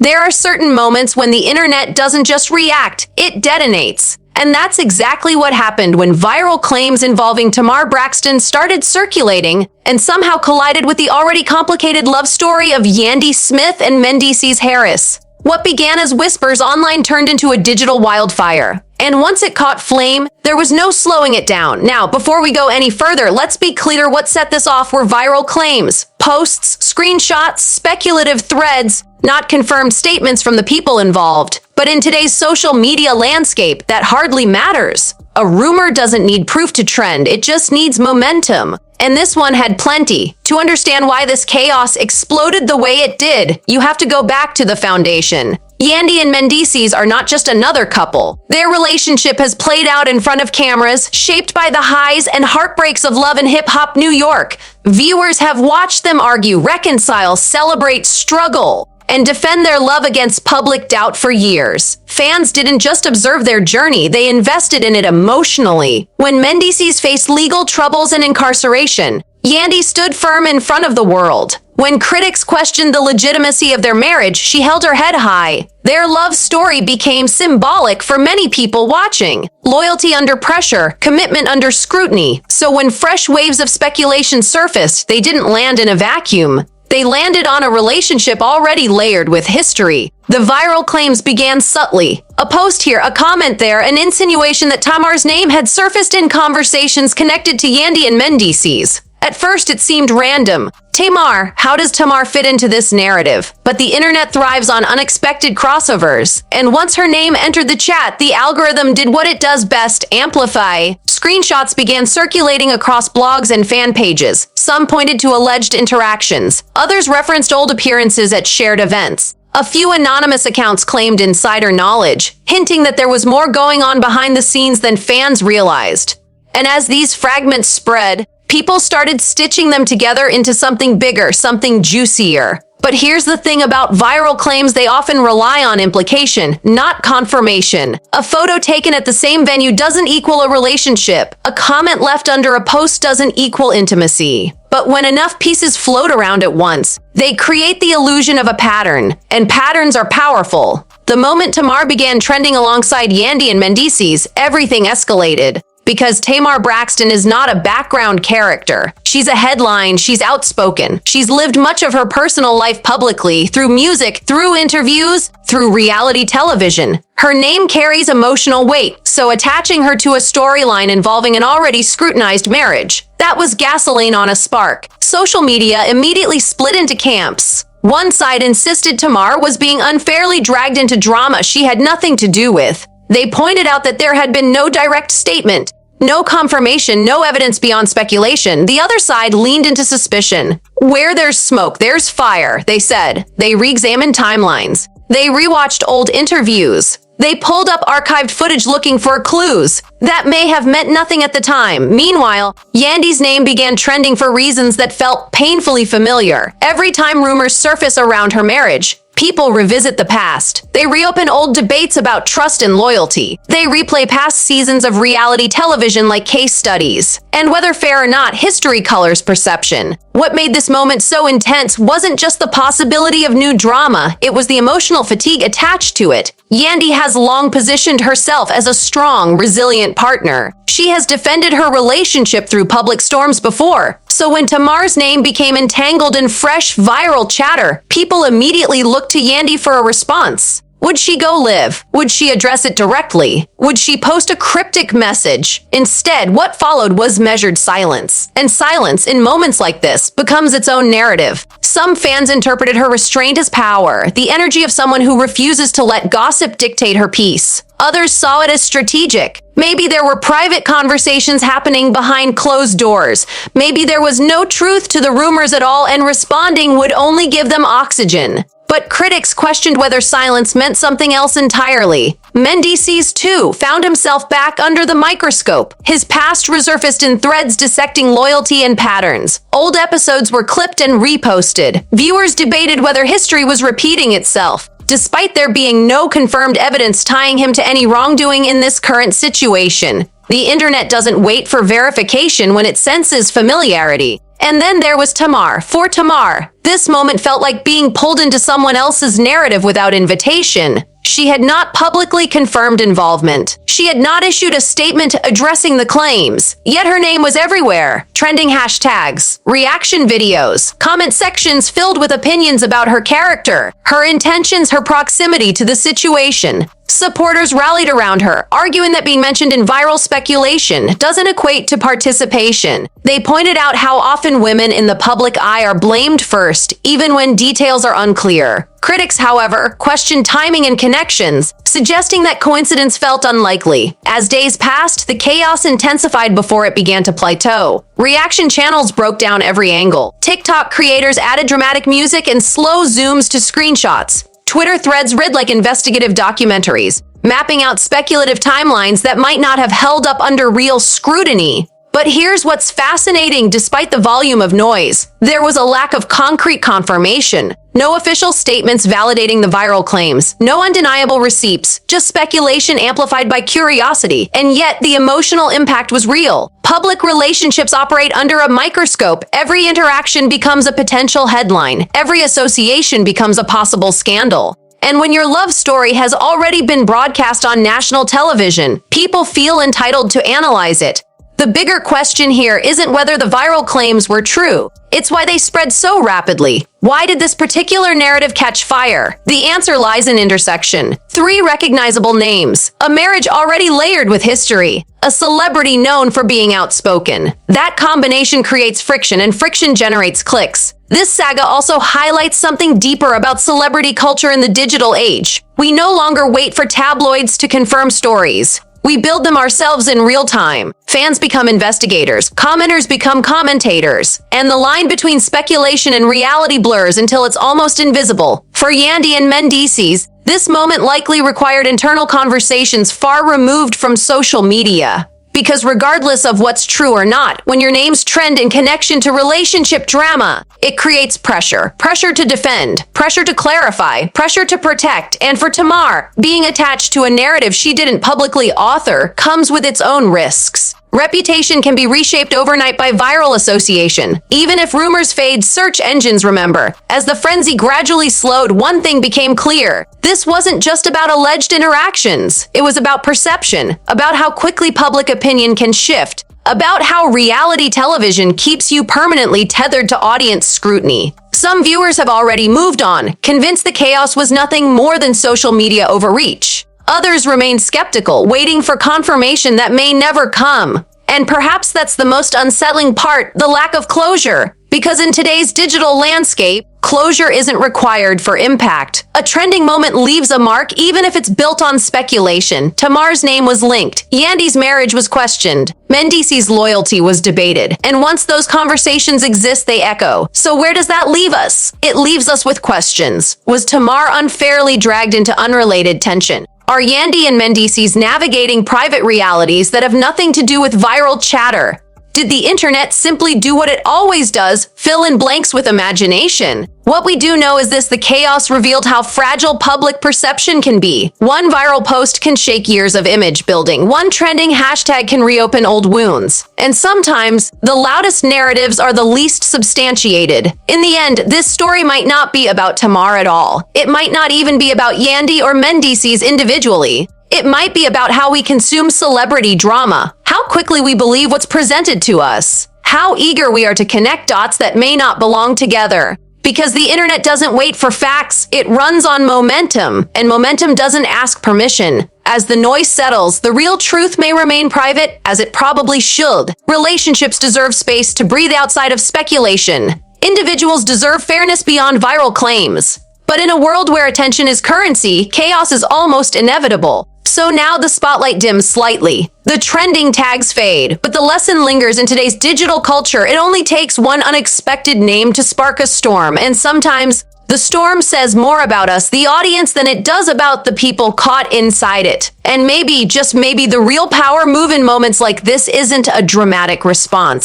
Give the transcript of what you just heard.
There are certain moments when the internet doesn't just react, it detonates. And that's exactly what happened when viral claims involving Tamar Braxton started circulating and somehow collided with the already complicated love story of YandySmith and Mendeecees Harris. What began as whispers online turned into a digital wildfire. And once it caught flame, there was no slowing it down. Now, before we go any further, let's be clear what set this off were viral claims, posts, screenshots, speculative threads, not confirmed statements from the people involved. But in today's social media landscape, that hardly matters. A rumor doesn't need proof to trend, it just needs momentum. And this one had plenty. To understand why this chaos exploded the way it did, you have to go back to the foundation. Yandy and Mendeecees are not just another couple. Their relationship has played out in front of cameras, shaped by the highs and heartbreaks of Love and Hip Hop New York. Viewers have watched them argue, reconcile, celebrate, struggle, and defend their love against public doubt for years. Fans didn't just observe their journey, they invested in it emotionally. When Mendeecees faced legal troubles and incarceration, Yandy stood firm in front of the world. When critics questioned the legitimacy of their marriage, she held her head high. Their love story became symbolic for many people watching. Loyalty under pressure, commitment under scrutiny. So when fresh waves of speculation surfaced, they didn't land in a vacuum. They landed on a relationship already layered with history. The viral claims began subtly. A post here, a comment there, an insinuation that Tamar's name had surfaced in conversations connected to Yandy and Mendeecees. At first, it seemed random. Tamar, how does Tamar fit into this narrative? But the internet thrives on unexpected crossovers. And once her name entered the chat, the algorithm did what it does best, amplify. Screenshots began circulating across blogs and fan pages. Some pointed to alleged interactions. Others referenced old appearances at shared events. A few anonymous accounts claimed insider knowledge, hinting that there was more going on behind the scenes than fans realized. And as these fragments spread, people started stitching them together into something bigger, something juicier. But here's the thing about viral claims, they often rely on implication, not confirmation. A photo taken at the same venue doesn't equal a relationship. A comment left under a post doesn't equal intimacy. But when enough pieces float around at once, they create the illusion of a pattern. And patterns are powerful. The moment Tamar began trending alongside Yandy and Mendeecees, everything escalated. Because Tamar Braxton is not a background character. She's a headline, she's outspoken. She's lived much of her personal life publicly, through music, through interviews, through reality television. Her name carries emotional weight, so attaching her to a storyline involving an already scrutinized marriage, that was gasoline on a spark. Social media immediately split into camps. One side insisted Tamar was being unfairly dragged into drama she had nothing to do with. They pointed out that there had been no direct statement, no confirmation, no evidence beyond speculation. The other side leaned into suspicion. Where there's smoke, there's fire, they said. They re-examined timelines. They rewatched old interviews. They pulled up archived footage looking for clues that may have meant nothing at the time. Meanwhile, Yandy's name began trending for reasons that felt painfully familiar. Every time rumors surface around her marriage, people revisit the past. They reopen old debates about trust and loyalty. They replay past seasons of reality television like case studies. And whether fair or not, history colors perception. What made this moment so intense wasn't just the possibility of new drama, it was the emotional fatigue attached to it. Yandy has long positioned herself as a strong, resilient partner. She has defended her relationship through public storms before. So when Tamar's name became entangled in fresh, viral chatter, people immediately looked to Yandy for a response. Would she go live? Would she address it directly? Would she post a cryptic message? Instead, what followed was measured silence. And silence, in moments like this, becomes its own narrative. Some fans interpreted her restraint as power, the energy of someone who refuses to let gossip dictate her peace. Others saw it as strategic. Maybe there were private conversations happening behind closed doors. Maybe there was no truth to the rumors at all, and responding would only give them oxygen. But critics questioned whether silence meant something else entirely. Mendeecees, too, found himself back under the microscope. His past resurfaced in threads dissecting loyalty and patterns. Old episodes were clipped and reposted. Viewers debated whether history was repeating itself, despite there being no confirmed evidence tying him to any wrongdoing in this current situation. The internet doesn't wait for verification when it senses familiarity. And then there was Tamar. For Tamar, this moment felt like being pulled into someone else's narrative without invitation. She had not publicly confirmed involvement. She had not issued a statement addressing the claims. Yet her name was everywhere. Trending hashtags, reaction videos, comment sections filled with opinions about her character, her intentions, her proximity to the situation. Supporters rallied around her, arguing that being mentioned in viral speculation doesn't equate to participation. They pointed out how often women in the public eye are blamed first, even when details are unclear. Critics, however, questioned timing and connections, suggesting that coincidence felt unlikely. As days passed, the chaos intensified before it began to plateau. Reaction channels broke down every angle. TikTok creators added dramatic music and slow zooms to screenshots. Twitter threads read like investigative documentaries, mapping out speculative timelines that might not have held up under real scrutiny. But here's what's fascinating: despite the volume of noise, there was a lack of concrete confirmation. No official statements validating the viral claims, no undeniable receipts, just speculation amplified by curiosity. And yet, the emotional impact was real. Public relationships operate under a microscope. Every interaction becomes a potential headline. Every association becomes a possible scandal. And when your love story has already been broadcast on national television, people feel entitled to analyze it. The bigger question here isn't whether the viral claims were true. It's why they spread so rapidly. Why did this particular narrative catch fire? The answer lies in intersection. 3 recognizable names, a marriage already layered with history, a celebrity known for being outspoken. That combination creates friction, and friction generates clicks. This saga also highlights something deeper about celebrity culture in the digital age. We no longer wait for tabloids to confirm stories. We build them ourselves in real time. Fans become investigators, commenters become commentators, and the line between speculation and reality blurs until it's almost invisible. For Yandy and Mendeecees, this moment likely required internal conversations far removed from social media. Because regardless of what's true or not, when your names trend in connection to relationship drama, it creates pressure. Pressure to defend, pressure to clarify, pressure to protect. And for Tamar, being attached to a narrative she didn't publicly author comes with its own risks. Reputation can be reshaped overnight by viral association. Even if rumors fade, search engines remember. As the frenzy gradually slowed, one thing became clear. This wasn't just about alleged interactions. It was about perception, about how quickly public opinion can shift, about how reality television keeps you permanently tethered to audience scrutiny. Some viewers have already moved on, convinced the chaos was nothing more than social media overreach. Others remain skeptical, waiting for confirmation that may never come. And perhaps that's the most unsettling part, the lack of closure. Because in today's digital landscape, closure isn't required for impact. A trending moment leaves a mark even if it's built on speculation. Tamar's name was linked. Yandy's marriage was questioned. Mendeecees' loyalty was debated. And once those conversations exist, they echo. So where does that leave us? It leaves us with questions. Was Tamar unfairly dragged into unrelated tension? Are Yandy and Mendeecees navigating private realities that have nothing to do with viral chatter? Did the internet simply do what it always does, fill in blanks with imagination? What we do know is this: the chaos revealed how fragile public perception can be. One viral post can shake years of image building. One trending hashtag can reopen old wounds. And sometimes, the loudest narratives are the least substantiated. In the end, this story might not be about Tamar at all. It might not even be about Yandy or Mendeecees individually. It might be about how we consume celebrity drama, how quickly we believe what's presented to us, how eager we are to connect dots that may not belong together. Because the internet doesn't wait for facts, it runs on momentum, and momentum doesn't ask permission. As the noise settles, the real truth may remain private, as it probably should. Relationships deserve space to breathe outside of speculation. Individuals deserve fairness beyond viral claims. But in a world where attention is currency, chaos is almost inevitable. So now the spotlight dims slightly. The trending tags fade, but the lesson lingers in today's digital culture. It only takes one unexpected name to spark a storm, and sometimes the storm says more about us, the audience, than it does about the people caught inside it. And maybe, just maybe, the real power move in moments like this isn't a dramatic response.